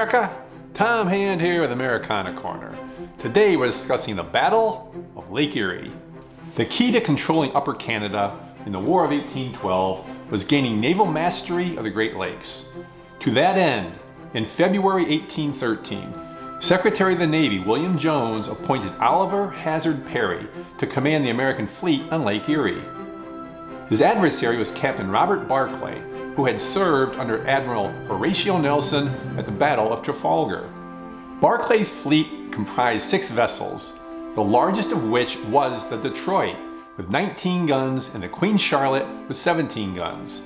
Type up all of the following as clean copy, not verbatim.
America! Tom Hand here with Americana Corner. Today we're discussing the Battle of Lake Erie. The key to controlling Upper Canada in the War of 1812 was gaining naval mastery of the Great Lakes. To that end, in February 1813, Secretary of the Navy William Jones appointed Oliver Hazard Perry to command the American fleet on Lake Erie. His adversary was Captain Robert Barclay, who had served under Admiral Horatio Nelson at the Battle of Trafalgar. Barclay's fleet comprised 6 vessels, the largest of which was the Detroit, with 19 guns, and the Queen Charlotte with 17 guns,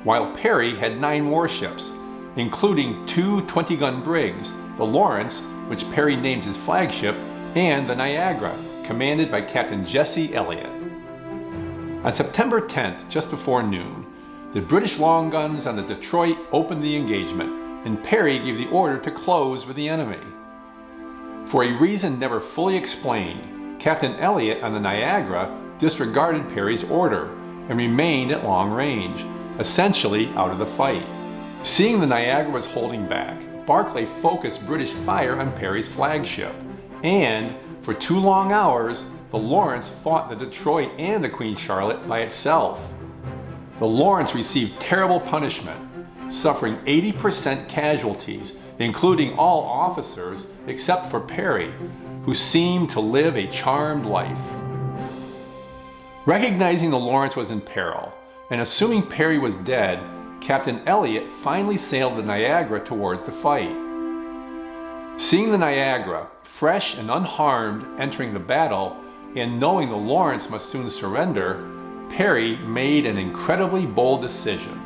while Perry had 9 warships, including 2 20-gun brigs, the Lawrence, which Perry named his flagship, and the Niagara, commanded by Captain Jesse Elliott. On September 10th, just before noon, the British long guns on the Detroit opened the engagement, and Perry gave the order to close with the enemy. For a reason never fully explained, Captain Elliott on the Niagara disregarded Perry's order and remained at long range, essentially out of the fight. Seeing the Niagara was holding back, Barclay focused British fire on Perry's flagship, and for 2 long hours, the Lawrence fought the Detroit and the Queen Charlotte by itself. The Lawrence received terrible punishment, suffering 80% casualties, including all officers except for Perry, who seemed to live a charmed life. Recognizing the Lawrence was in peril, and assuming Perry was dead, Captain Elliott finally sailed the Niagara towards the fight. Seeing the Niagara, fresh and unharmed, entering the battle, and knowing the Lawrence must soon surrender, Perry made an incredibly bold decision.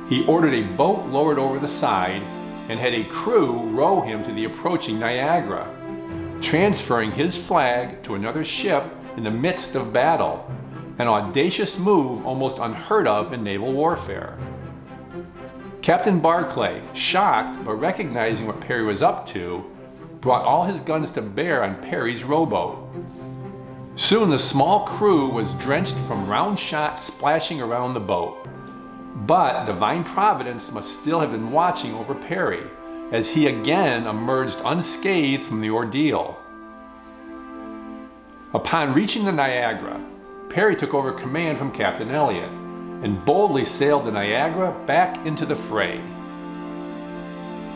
He ordered a boat lowered over the side and had a crew row him to the approaching Niagara, transferring his flag to another ship in the midst of battle, an audacious move almost unheard of in naval warfare. Captain Barclay, shocked but recognizing what Perry was up to, brought all his guns to bear on Perry's rowboat. Soon the small crew was drenched from round shots splashing around the boat. But divine providence must still have been watching over Perry, as he again emerged unscathed from the ordeal. Upon reaching the Niagara, Perry took over command from Captain Elliott and boldly sailed the Niagara back into the fray.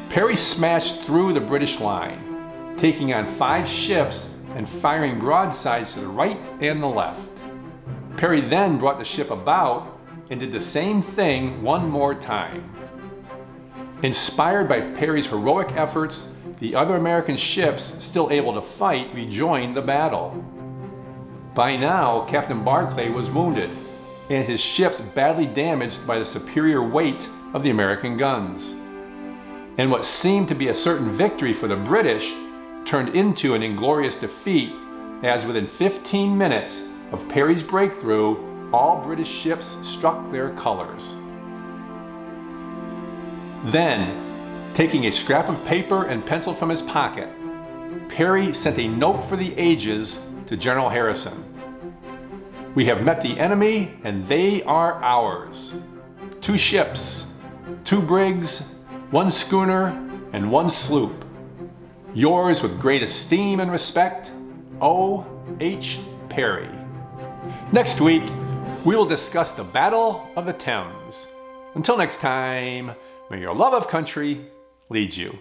Perry smashed through the British line, taking on 5 ships and firing broadsides to the right and the left. Perry then brought the ship about and did the same thing one more time. Inspired by Perry's heroic efforts, the other American ships still able to fight rejoined the battle. By now, Captain Barclay was wounded, and his ships badly damaged by the superior weight of the American guns. And what seemed to be a certain victory for the British turned into an inglorious defeat, as within 15 minutes of Perry's breakthrough, all British ships struck their colors. Then, taking a scrap of paper and pencil from his pocket, Perry sent a note for the ages to General Harrison. "We have met the enemy, and they are ours. 2 ships, 2 brigs, 1 schooner, and 1 sloop. Yours with great esteem and respect, O. H. Perry." Next week, we will discuss the Battle of the Thames. Until next time, may your love of country lead you.